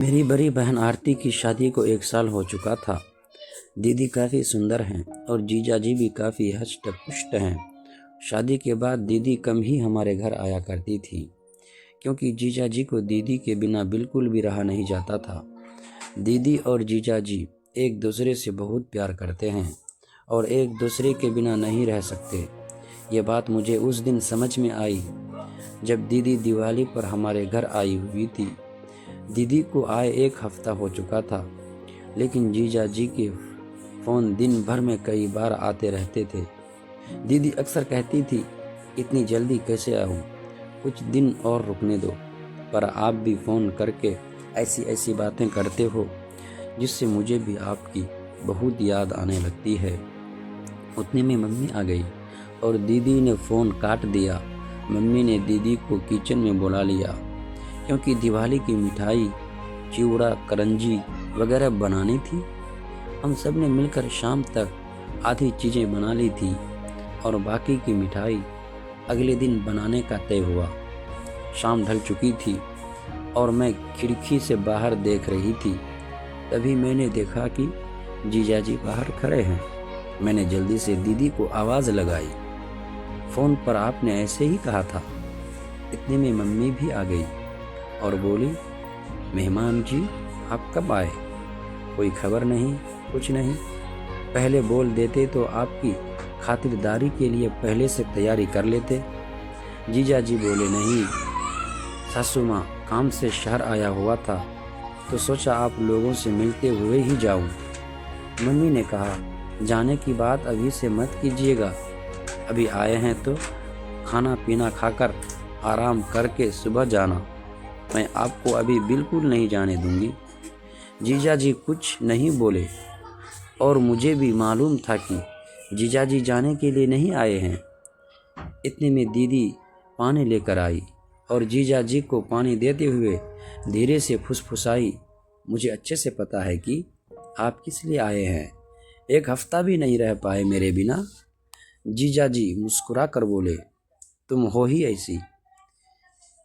मेरी बड़ी बहन आरती की शादी को 1 साल हो चुका था। दीदी काफ़ी सुंदर हैं और जीजा जी भी काफ़ी हष्ट पुष्ट हैं। शादी के बाद दीदी कम ही हमारे घर आया करती थी, क्योंकि जीजा जी को दीदी के बिना बिल्कुल भी रहा नहीं जाता था। दीदी और जीजा जी एक दूसरे से बहुत प्यार करते हैं और एक दूसरे के बिना नहीं रह सकते। ये बात मुझे उस दिन समझ में आई जब दीदी दिवाली पर हमारे घर आई हुई थी। दीदी को आए 1 हफ्ता हो चुका था, लेकिन जीजा जी के फ़ोन दिन भर में कई बार आते रहते थे। दीदी अक्सर कहती थी, इतनी जल्दी कैसे आऊँ, कुछ दिन और रुकने दो। पर आप भी फ़ोन करके ऐसी ऐसी बातें करते हो जिससे मुझे भी आपकी बहुत याद आने लगती है। उतने में मम्मी आ गई और दीदी ने फ़ोन काट दिया। मम्मी ने दीदी को किचन में बुला लिया, क्योंकि दिवाली की मिठाई, चिवड़ा, करंजी वगैरह बनानी थी। हम सब ने मिलकर शाम तक आधी चीज़ें बना ली थी और बाकी की मिठाई अगले दिन बनाने का तय हुआ। शाम ढल चुकी थी और मैं खिड़की से बाहर देख रही थी। तभी मैंने देखा कि जीजाजी बाहर खड़े हैं। मैंने जल्दी से दीदी को आवाज़ लगाई, फ़ोन पर आपने ऐसे ही कहा था। इतने में मम्मी भी आ गई और बोली, मेहमान जी आप कब आए? कोई खबर नहीं, कुछ नहीं। पहले बोल देते तो आपकी खातिरदारी के लिए पहले से तैयारी कर लेते। जीजा जी बोले, नहीं सासू माँ, काम से शहर आया हुआ था तो सोचा आप लोगों से मिलते हुए ही जाऊँ। मम्मी ने कहा, जाने की बात अभी से मत कीजिएगा, अभी आए हैं तो खाना पीना खाकर आराम करके सुबह जाना। मैं आपको अभी बिल्कुल नहीं जाने दूंगी। जीजा जी कुछ नहीं बोले और मुझे भी मालूम था कि जीजा जी जाने के लिए नहीं आए हैं। इतने में दीदी पानी लेकर आई और जीजा जी को पानी देते हुए धीरे से फुसफुसाई, मुझे अच्छे से पता है कि आप किस लिए आए हैं। 1 हफ्ता भी नहीं रह पाए मेरे बिना। जीजा जी मुस्कुरा कर बोले, तुम हो ही ऐसी।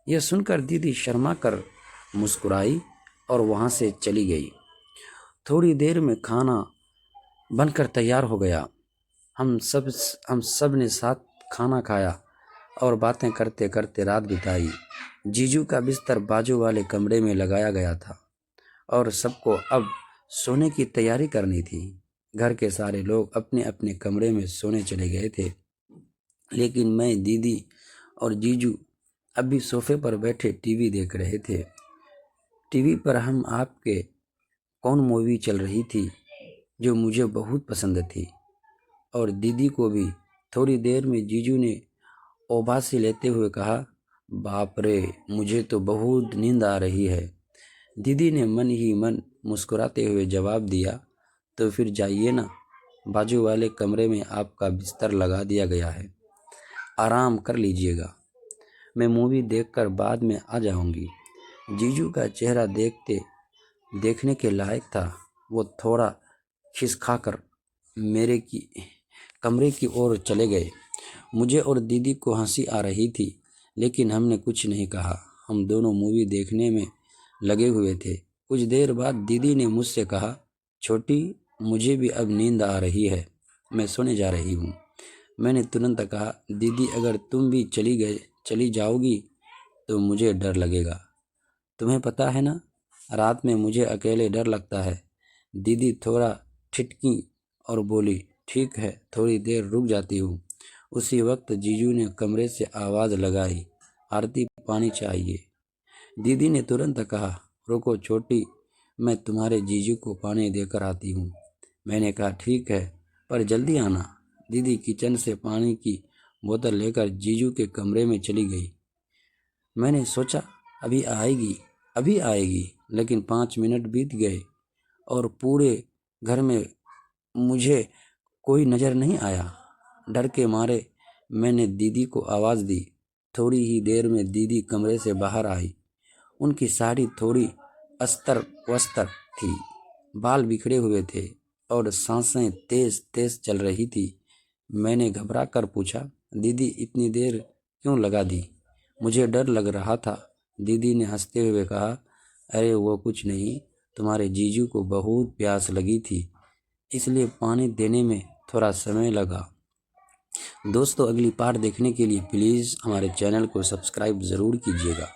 यह सुनकर दीदी शर्मा कर मुस्कुराई और वहाँ से चली गई। थोड़ी देर में खाना बनकर तैयार हो गया। हम सब ने साथ खाना खाया और बातें करते करते रात बिताई। जीजू का बिस्तर बाजू वाले कमरे में लगाया गया था और सबको अब सोने की तैयारी करनी थी। घर के सारे लोग अपने अपने कमरे में सोने चले गए थे, लेकिन मैं, दीदी और जीजू अभी सोफे पर बैठे टीवी देख रहे थे। टीवी पर हम आपके कौन मूवी चल रही थी जो मुझे बहुत पसंद थी और दीदी को भी। थोड़ी देर में जीजू ने ओबासी लेते हुए कहा, बाप रे, मुझे तो बहुत नींद आ रही है। दीदी ने मन ही मन मुस्कुराते हुए जवाब दिया, तो फिर जाइए ना, बाजू वाले कमरे में आपका बिस्तर लगा दिया गया है, आराम कर लीजिएगा। मैं मूवी देखकर बाद में आ जाऊंगी। जीजू का चेहरा देखने के लायक था। वो थोड़ा खिसकाकर मेरे कमरे की ओर चले गए। मुझे और दीदी को हंसी आ रही थी, लेकिन हमने कुछ नहीं कहा। हम दोनों मूवी देखने में लगे हुए थे। कुछ देर बाद दीदी ने मुझसे कहा, छोटी, मुझे भी अब नींद आ रही है, मैं सोने जा रही हूँ। मैंने तुरंत कहा, दीदी अगर तुम भी चली जाओगी तो मुझे डर लगेगा। तुम्हें पता है ना, रात में मुझे अकेले डर लगता है। दीदी थोड़ा ठिठकी और बोली, ठीक है, थोड़ी देर रुक जाती हूँ। उसी वक्त जीजू ने कमरे से आवाज़ लगाई, आरती, पानी चाहिए। दीदी ने तुरंत कहा, रुको छोटी, मैं तुम्हारे जीजू को पानी देकर आती हूँ। मैंने कहा, ठीक है, पर जल्दी आना। दीदी किचन से पानी की बोतल लेकर जीजू के कमरे में चली गई। मैंने सोचा अभी आएगी, लेकिन 5 मिनट बीत गए और पूरे घर में मुझे कोई नज़र नहीं आया। डर के मारे मैंने दीदी को आवाज़ दी। थोड़ी ही देर में दीदी कमरे से बाहर आई। उनकी साड़ी थोड़ी अस्तर वस्तर थी, बाल बिखरे हुए थे और सांसें तेज तेज चल रही थी। मैंने घबरा कर पूछा, दीदी इतनी देर क्यों लगा दी? मुझे डर लग रहा था। दीदी ने हंसते हुए कहा, अरे वो कुछ नहीं, तुम्हारे जीजू को बहुत प्यास लगी थी, इसलिए पानी देने में थोड़ा समय लगा। दोस्तों, अगली पार्ट देखने के लिए प्लीज़ हमारे चैनल को सब्सक्राइब ज़रूर कीजिएगा।